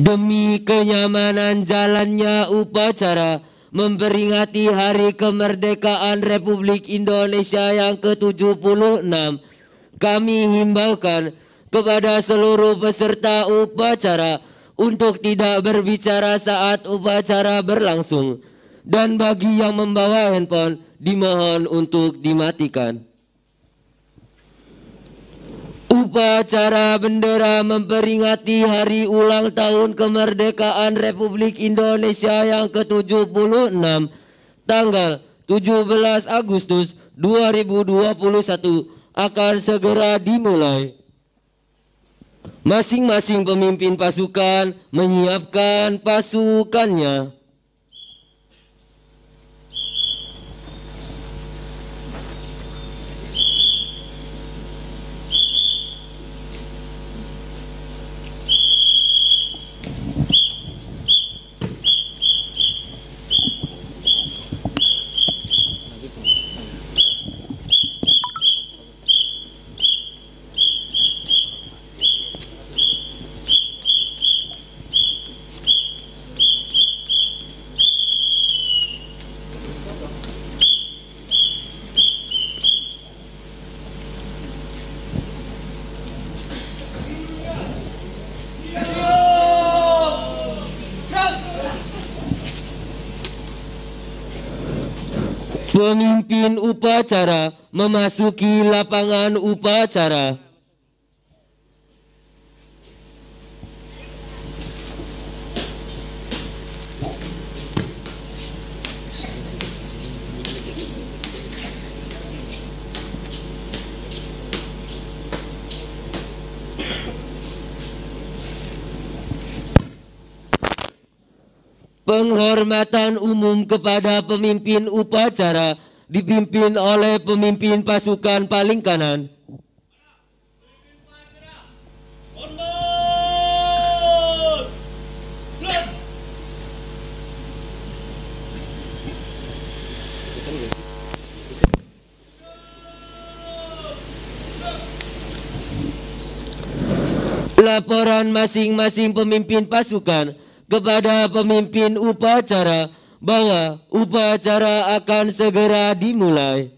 Demi kenyamanan jalannya upacara memperingati Hari Kemerdekaan Republik Indonesia yang ke-76, kami himbaukan kepada seluruh peserta upacara untuk tidak berbicara saat upacara berlangsung, dan bagi yang membawa handphone dimohon untuk dimatikan. Upacara bendera memperingati hari ulang tahun kemerdekaan Republik Indonesia yang ke-76 tanggal 17 Agustus 2021 akan segera dimulai. Masing-masing pemimpin pasukan menyiapkan pasukannya. Pemimpin upacara memasuki lapangan upacara. Penghormatan umum kepada pemimpin upacara dipimpin oleh pemimpin pasukan paling kanan. Laporan masing-masing pemimpin pasukan kepada pemimpin upacara bahwa upacara akan segera dimulai.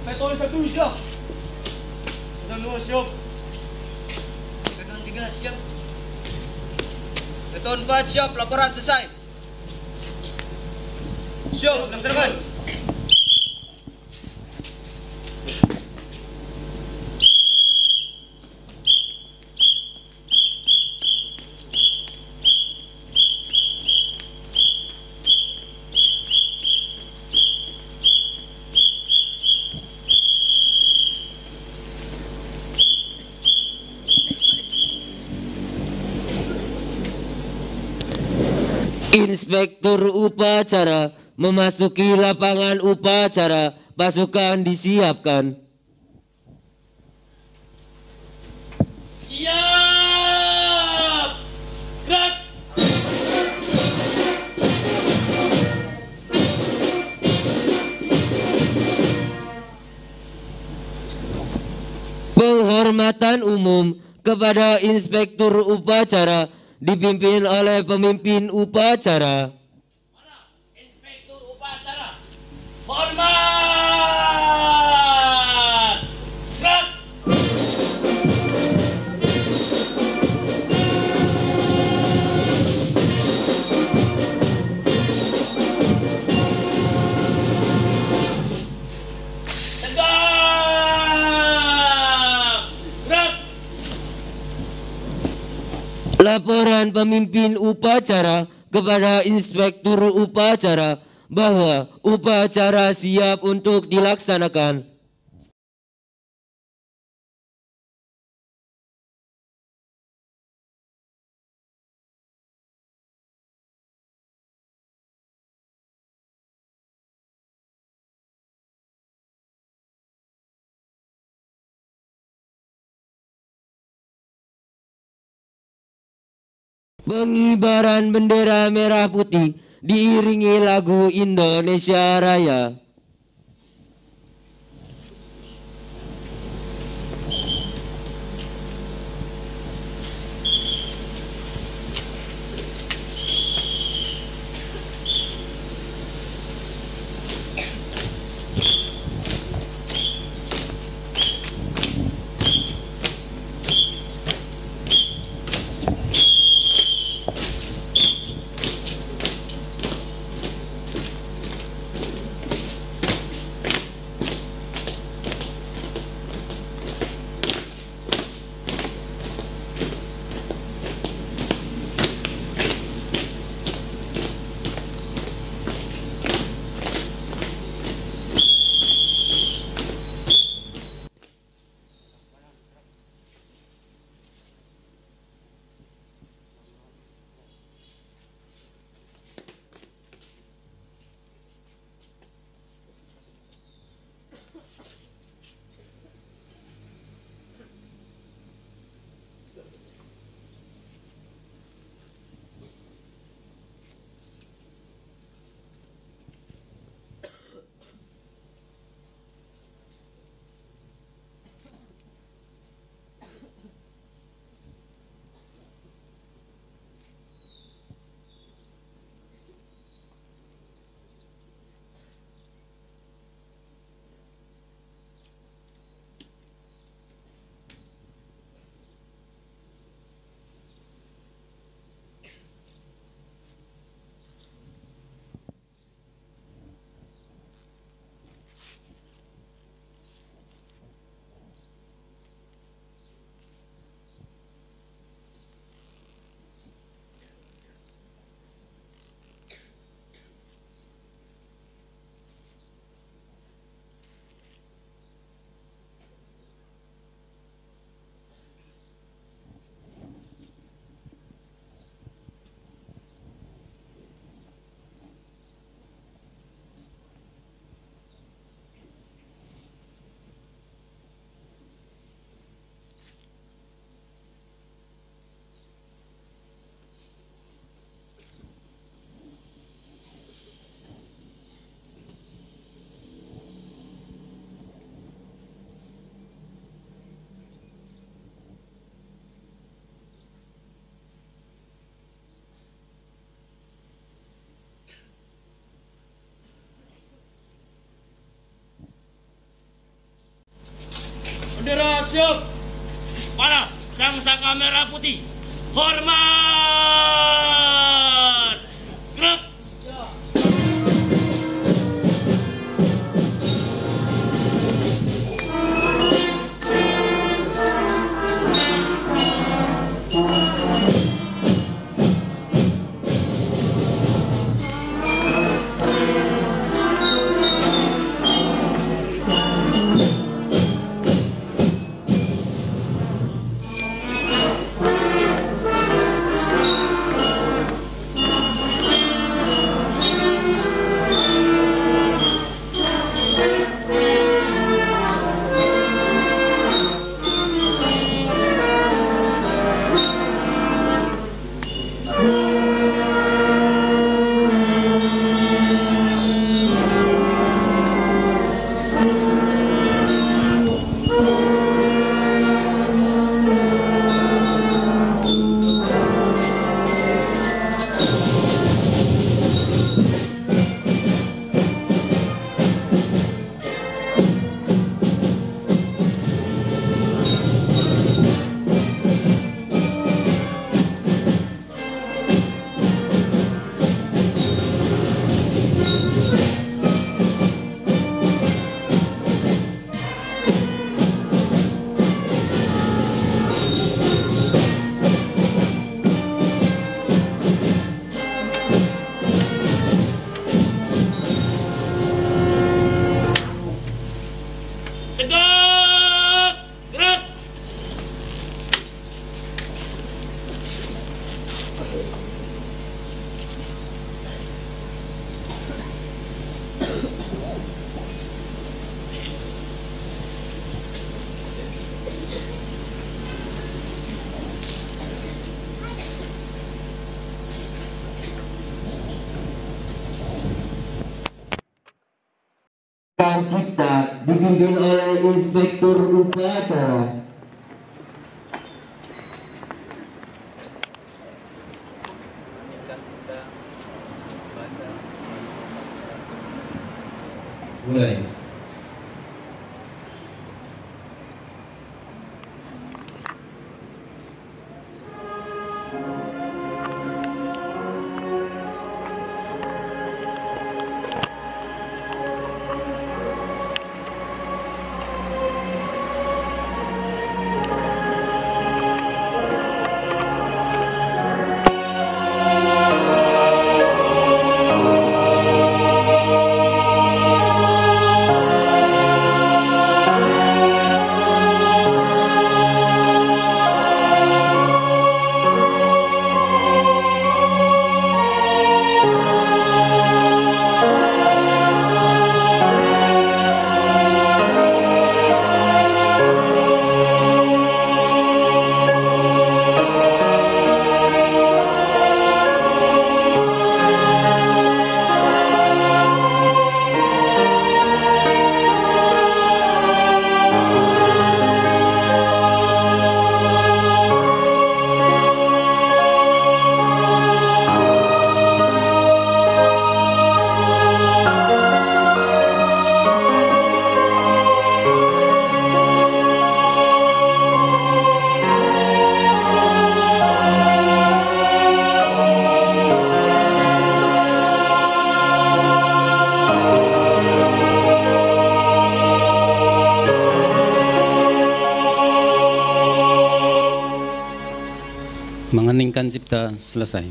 Beton 1 siap. Beton 2 siap. Beton 3 siap. Beton 4 siap, laporan selesai. Siap, laksanakan. Inspektur upacara memasuki lapangan upacara, pasukan disiapkan. Siap! Gerak! Penghormatan umum kepada inspektur upacara dipimpin oleh pemimpin upacara. Mana inspektur upacara? Hormat! Gerak! Tegak! Gerak! Laporan pemimpin upacara kepada inspektur upacara bahwa upacara siap untuk dilaksanakan. Pengibaran bendera merah putih diiringi lagu Indonesia Raya. Bendera siap. Para sang saka merah putih. Hormat. Gerak. Cipta dipimpin oleh Inspektur Upacara. Mulai. Mengeningkan cipta selesai.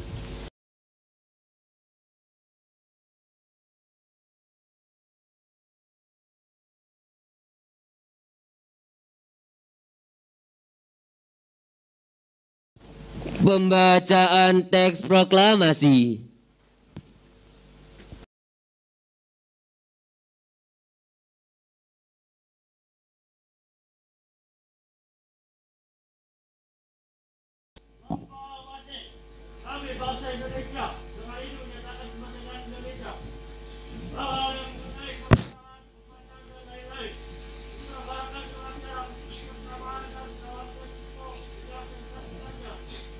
Pembacaan teks proklamasi. Kami bangsa Indonesia dengan ini menyatakan kemerdekaan Indonesia bahwa yang mengenai kemerdekaan, kebebasan dan lain-lain diselenggarakan dengan cara kebersamaan dan dalam resiko yang menentukannya.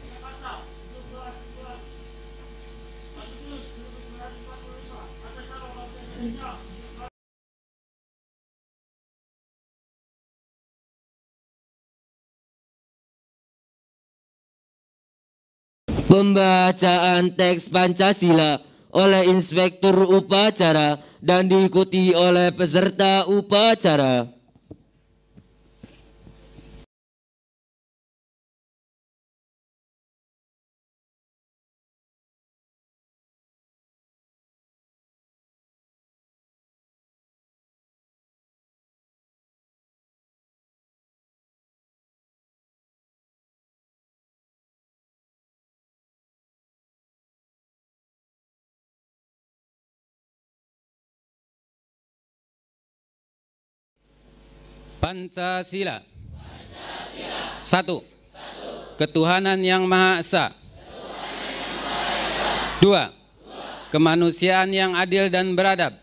Jakarta 17 Agustus 1945 atas nama bangsa Indonesia. Pembacaan teks Pancasila oleh Inspektur Upacara dan diikuti oleh peserta upacara. Pancasila. Satu. Ketuhanan yang Maha Esa. Dua. Kemanusiaan yang adil dan beradab.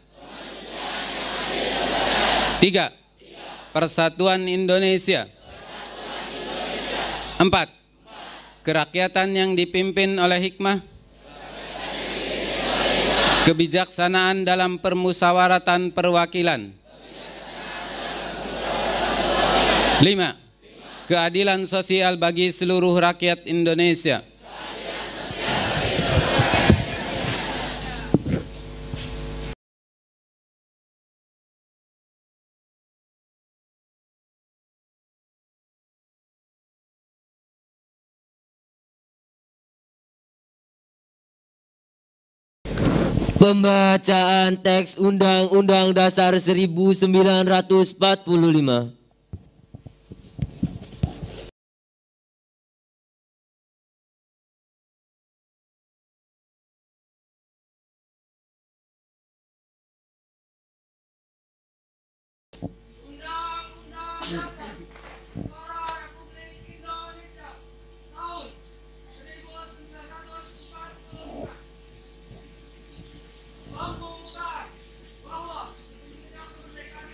Tiga. Persatuan Indonesia. Empat. Kerakyatan yang dipimpin oleh hikmah. Kebijaksanaan dalam permusawaratan perwakilan. 5. Keadilan sosial bagi seluruh rakyat Indonesia. Pembacaan teks Undang-Undang Dasar 1945. Undang-Undang Dasar Negara Republik Indonesia tahun 1945 mengumumkan bahwa sesungguhnya kemerdekaan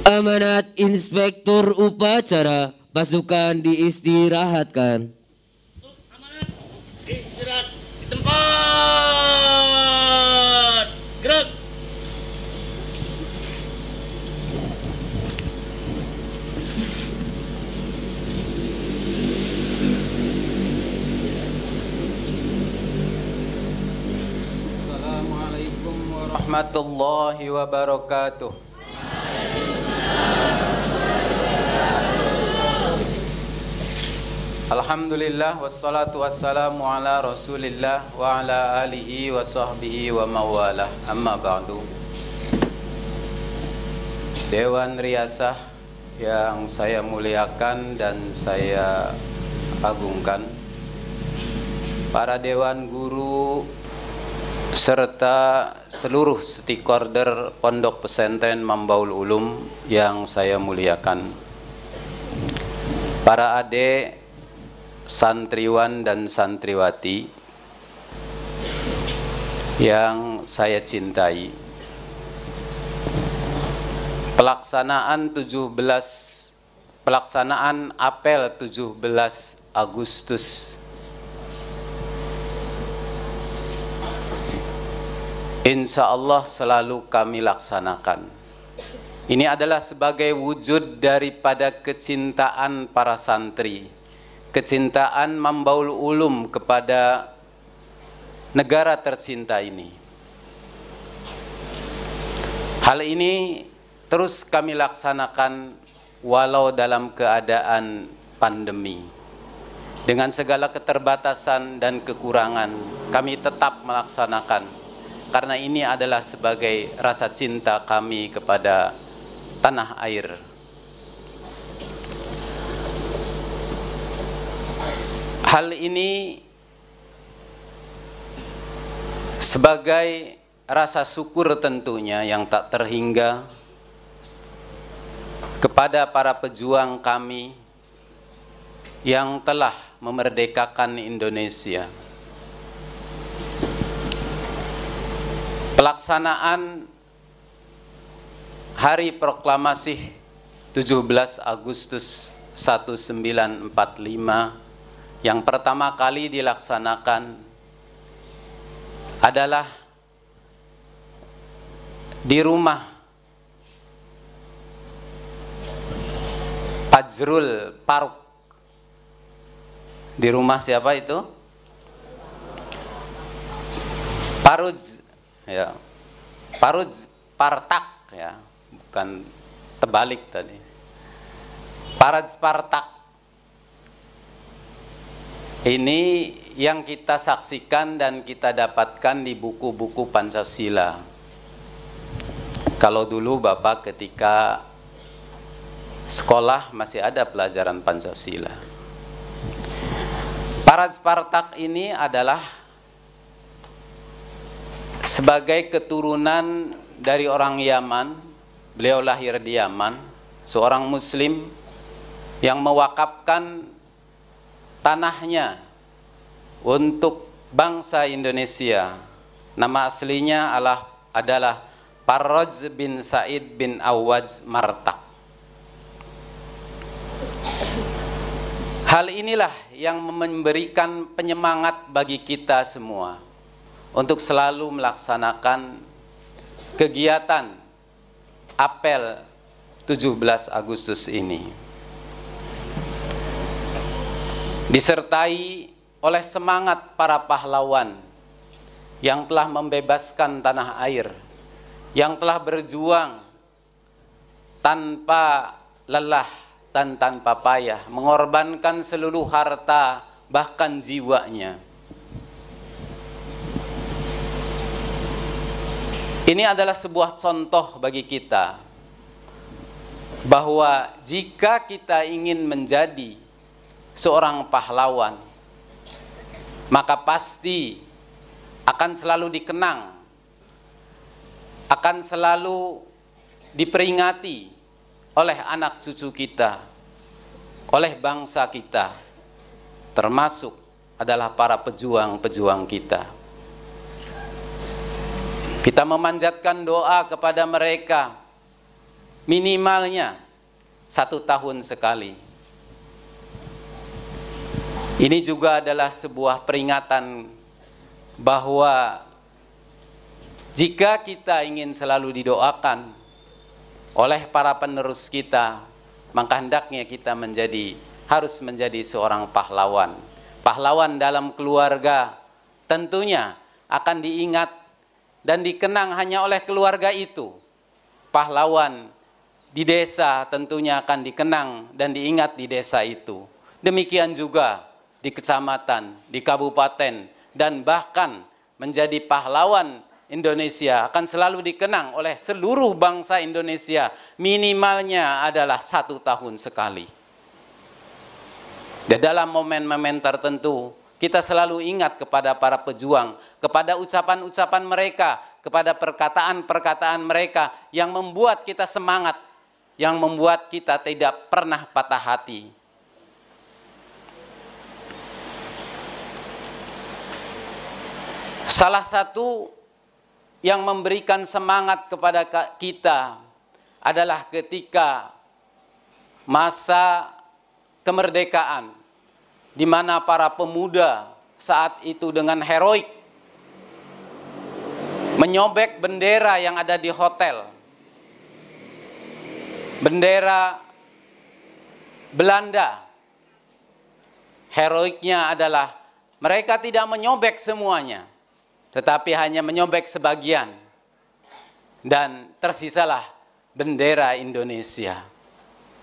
Amanat Inspektur Upacara, pasukan diistirahatkan. Amanat, istirahat di tempat. Gerak. Assalamualaikum warahmatullahi wabarakatuh. Alhamdulillah wassalatu wassalamu ala Rasulillah wa ala alihi wa sahbihi wa mawalah. Amma ba'du. Dewan Riyasah yang saya muliakan dan saya agungkan, para dewan guru serta seluruh stakeholder Pondok Pesantren Mambaul Ulum yang saya muliakan, para adik santriwan dan santriwati yang saya cintai, pelaksanaan apel 17 Agustus insya Allah selalu kami laksanakan. Ini adalah sebagai wujud daripada kecintaan para santri, kecintaan Mambaul Ulum kepada negara tercinta ini. Hal ini terus kami laksanakan walau dalam keadaan pandemi. Dengan segala keterbatasan dan kekurangan, kami tetap melaksanakan. Karena ini adalah sebagai rasa cinta kami kepada tanah air. Hal ini sebagai rasa syukur tentunya yang tak terhingga kepada para pejuang kami yang telah memerdekakan Indonesia. Pelaksanaan Hari Proklamasi 17 Agustus 1945 yang pertama kali dilaksanakan adalah di rumah Fajrul Faruk. Di rumah siapa itu? Faruj, ya. Faruj Partak, ya. Bukan terbalik tadi. Faruj Partak. Ini yang kita saksikan dan kita dapatkan di buku-buku Pancasila. Kalau dulu Bapak ketika sekolah masih ada pelajaran Pancasila. Faruj Partak ini adalah sebagai keturunan dari orang Yaman. Beliau lahir di Yaman, seorang Muslim yang mewakafkan tanahnya untuk bangsa Indonesia. Nama aslinya adalah Farroj bin Said bin Awaz Martak. Hal inilah yang memberikan penyemangat bagi kita semua untuk selalu melaksanakan kegiatan apel 17 Agustus ini. Disertai oleh semangat para pahlawan yang telah membebaskan tanah air, yang telah berjuang tanpa lelah dan tanpa payah, mengorbankan seluruh harta bahkan jiwanya. Ini adalah sebuah contoh bagi kita bahwa jika kita ingin menjadi seorang pahlawan, maka pasti akan selalu dikenang, akan selalu diperingati oleh anak cucu kita, oleh bangsa kita, termasuk adalah para pejuang-pejuang kita. Kita memanjatkan doa kepada mereka minimalnya 1 tahun sekali. Ini juga adalah sebuah peringatan bahwa jika kita ingin selalu didoakan oleh para penerus kita, maka hendaknya kita harus menjadi seorang pahlawan. Pahlawan dalam keluarga tentunya akan diingat dan dikenang hanya oleh keluarga itu. Pahlawan di desa tentunya akan dikenang dan diingat di desa itu. Demikian juga di kecamatan, di kabupaten, dan bahkan menjadi pahlawan Indonesia akan selalu dikenang oleh seluruh bangsa Indonesia, minimalnya adalah 1 tahun sekali. Dan dalam momen-momen tertentu, kita selalu ingat kepada para pejuang, kepada ucapan-ucapan mereka, kepada perkataan-perkataan mereka yang membuat kita semangat, yang membuat kita tidak pernah patah hati. Salah satu yang memberikan semangat kepada kita adalah ketika masa kemerdekaan, di mana para pemuda saat itu dengan heroik menyobek bendera yang ada di hotel, bendera Belanda. Heroiknya adalah mereka tidak menyobek semuanya, tetapi hanya menyobek sebagian, dan tersisalah bendera Indonesia.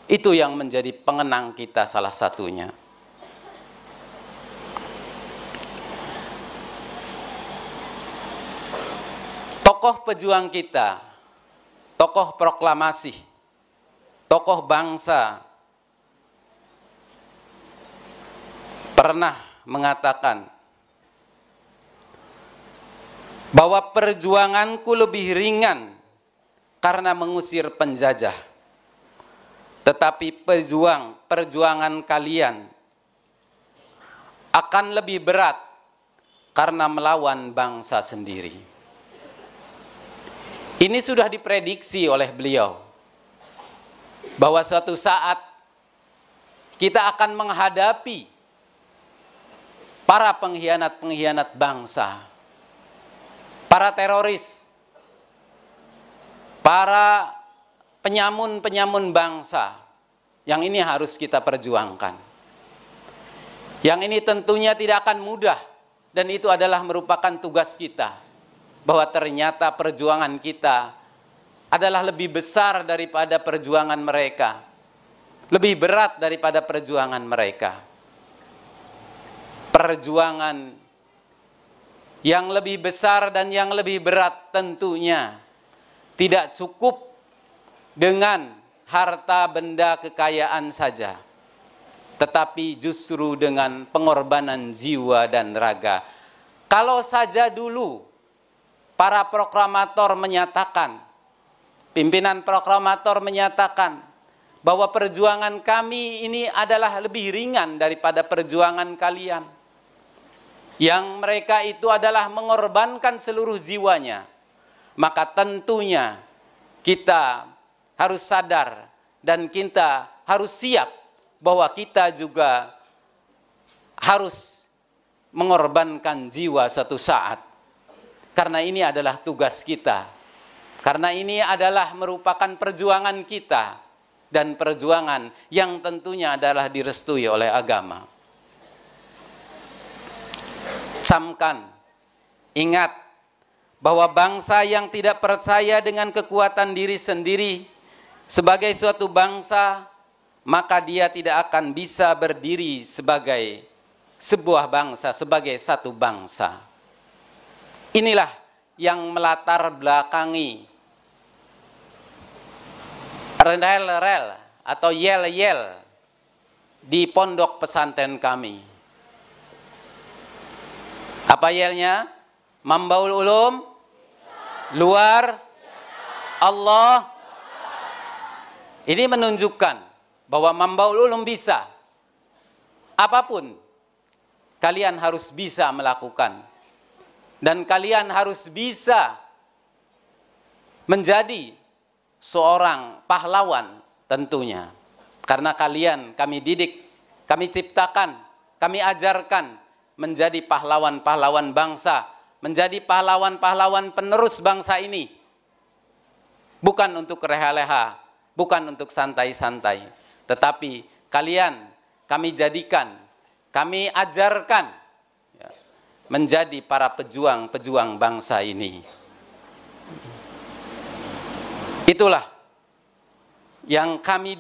Itu yang menjadi pengenang kita salah satunya. Tokoh pejuang kita, tokoh proklamasi, tokoh bangsa pernah mengatakan bahwa perjuanganku lebih ringan karena mengusir penjajah, tetapi perjuangan kalian akan lebih berat karena melawan bangsa sendiri. Ini sudah diprediksi oleh beliau bahwa suatu saat kita akan menghadapi para pengkhianat-pengkhianat bangsa, para teroris, para penyamun-penyamun bangsa. Yang ini harus kita perjuangkan. Yang ini tentunya tidak akan mudah, dan itu adalah merupakan tugas kita, bahwa ternyata perjuangan kita adalah lebih besar daripada perjuangan mereka, lebih berat daripada perjuangan mereka. Perjuangan yang lebih besar dan yang lebih berat tentunya tidak cukup dengan harta benda kekayaan saja, tetapi justru dengan pengorbanan jiwa dan raga. Kalau saja dulu para proklamator menyatakan, pimpinan proklamator menyatakan bahwa perjuangan kami ini adalah lebih ringan daripada perjuangan kalian, yang mereka itu adalah mengorbankan seluruh jiwanya, maka tentunya kita harus sadar dan kita harus siap bahwa kita juga harus mengorbankan jiwa suatu saat. Karena ini adalah tugas kita. Karena ini adalah merupakan perjuangan kita, dan perjuangan yang tentunya adalah direstui oleh agama. Camkan, ingat bahwa bangsa yang tidak percaya dengan kekuatan diri sendiri sebagai suatu bangsa, maka dia tidak akan bisa berdiri sebagai sebuah bangsa, sebagai satu bangsa. Inilah yang melatar belakangi rel-rel atau yel-yel di pondok pesantren kami. Apa yelnya? Mambaul ulum, luar Allah. Ini menunjukkan bahwa Mambaul ulum bisa. Apapun kalian harus bisa melakukan. Dan kalian harus bisa menjadi seorang pahlawan tentunya. Karena kalian kami didik, kami ciptakan, kami ajarkan menjadi pahlawan-pahlawan bangsa, menjadi pahlawan-pahlawan penerus bangsa ini. Bukan untuk leha-leha, bukan untuk santai-santai, tetapi kalian kami jadikan, kami ajarkan ya, menjadi para pejuang-pejuang bangsa ini. Itulah yang kami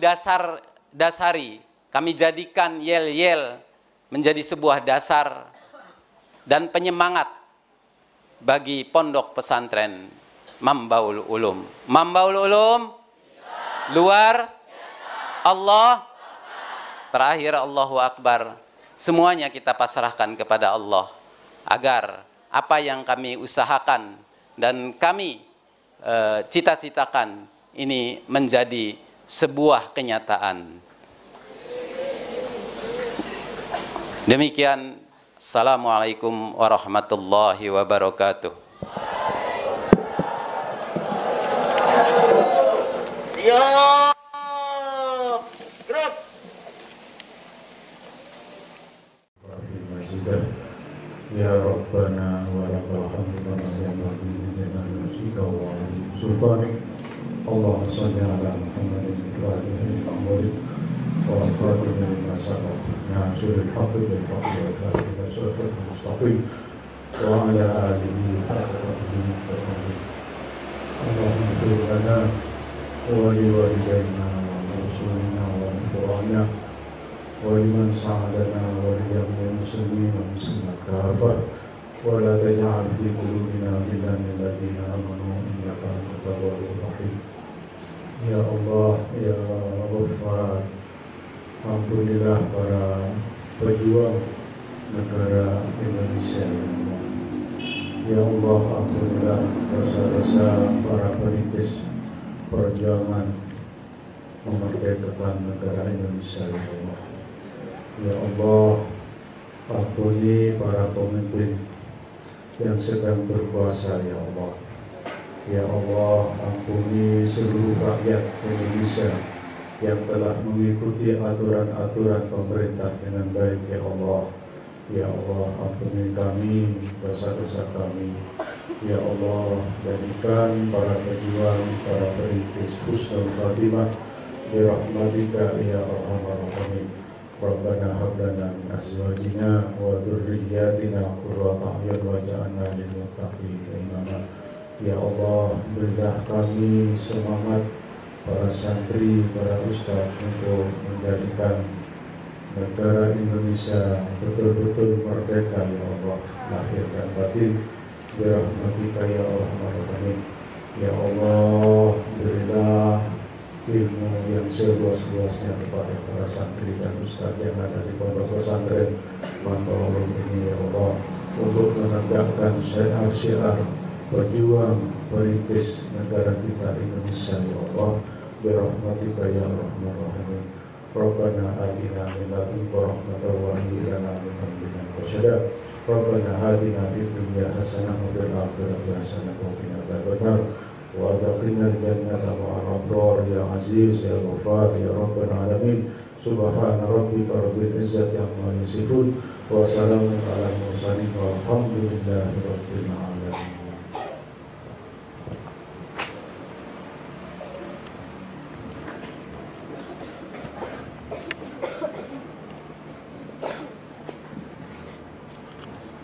dasari, kami jadikan yel-yel menjadi sebuah dasar dan penyemangat bagi pondok pesantren Mambaul Ulum. Mambaul Ulum, luar, Allah, terakhir Allahu Akbar. Semuanya kita pasrahkan kepada Allah agar apa yang kami usahakan dan kami cita-citakan ini menjadi sebuah kenyataan. Demikian, assalamualaikum warahmatullahi wabarakatuh. Siap. Gerak. Ya Rabbana wa lakal hamdu kama yanbaghi li jalali wajhika wa 'azimi sultanik. Allahumma shalli ala Muhammadin wa ala alihi wa sahbihi wa al-fatihah lima sabaq. Nasrul haqqi bil haqqi wa al-fatihah siratal mustaqim wa ala alihi haqqa qadrihi wa miqdarihi. Allahumma ighfir lana wa li walidayna wa rasulina wa ikhwanina ولمن ساعدنا ولجميع المسلمين والمسلمات كافة ولا تجعل في قلوبنا غلا للذين آمنوا إنك أنت التواب الرحيم. Ya Allah, Ya Ghaffar, ampunilah para pejuang negara Indonesia. Ya Allah, ampunilah dosa-dosa para perintis perjuangan memerdekakan negara Indonesia. Ya Allah. Ya Allah, ampuni para pemimpin yang sedang berkuasa, ya Allah. Ya Allah, ampuni seluruh rakyat Indonesia yang telah mengikuti aturan-aturan pemerintah dengan baik, ya Allah. Ya Allah, ampuni kami, dosa-dosa kami. Ya Allah, jadikan para pejuang, para perintis husnul khatimah bi rahmatika ya arhamar rahimin. Rabbana hab lana min azwajina wa dhurriyyatina qurrata a'yun waj'alna lil muttaqina imama. Ya Allah, berilah kami semangat para santri, para ustaz untuk menjadikan negara Indonesia betul-betul merdeka, ya Allah, lahir dan batin. Bi rahmatika ya arhamar rahimin. Ya Allah, berilah ilmu yang seluas-luasnya kepada para santri dan ustaz yang ada di pondok pesantren Mambaul ini, ya Allah, untuk menegakkan syiar-syiar pejuang perintis negara kita Indonesia, ya Allah. Bi rahmatika ya arhamar rahimin. Rabbana atina min ladunka rahmatan wa hab lana min amrina rashada. Rabbana atina fid dunya hasanah wa fil akhirati hasanah wa qina adzabannar. Wa adkhilna al-jannata ma'al abrar ya aziz ya ghafar ya rabbal alamin. Subhana rabbika rabbil izzati amma yasifun wa salamun alal mursalin walhamdulillahi rabbil alamin.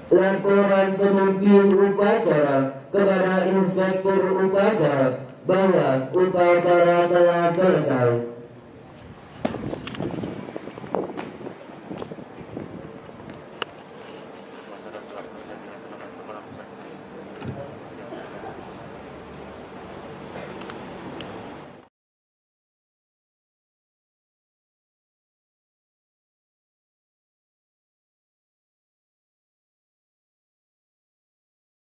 Laporan pemimpin upacara kepada Inspektur Upacara bahwa upacara telah selesai.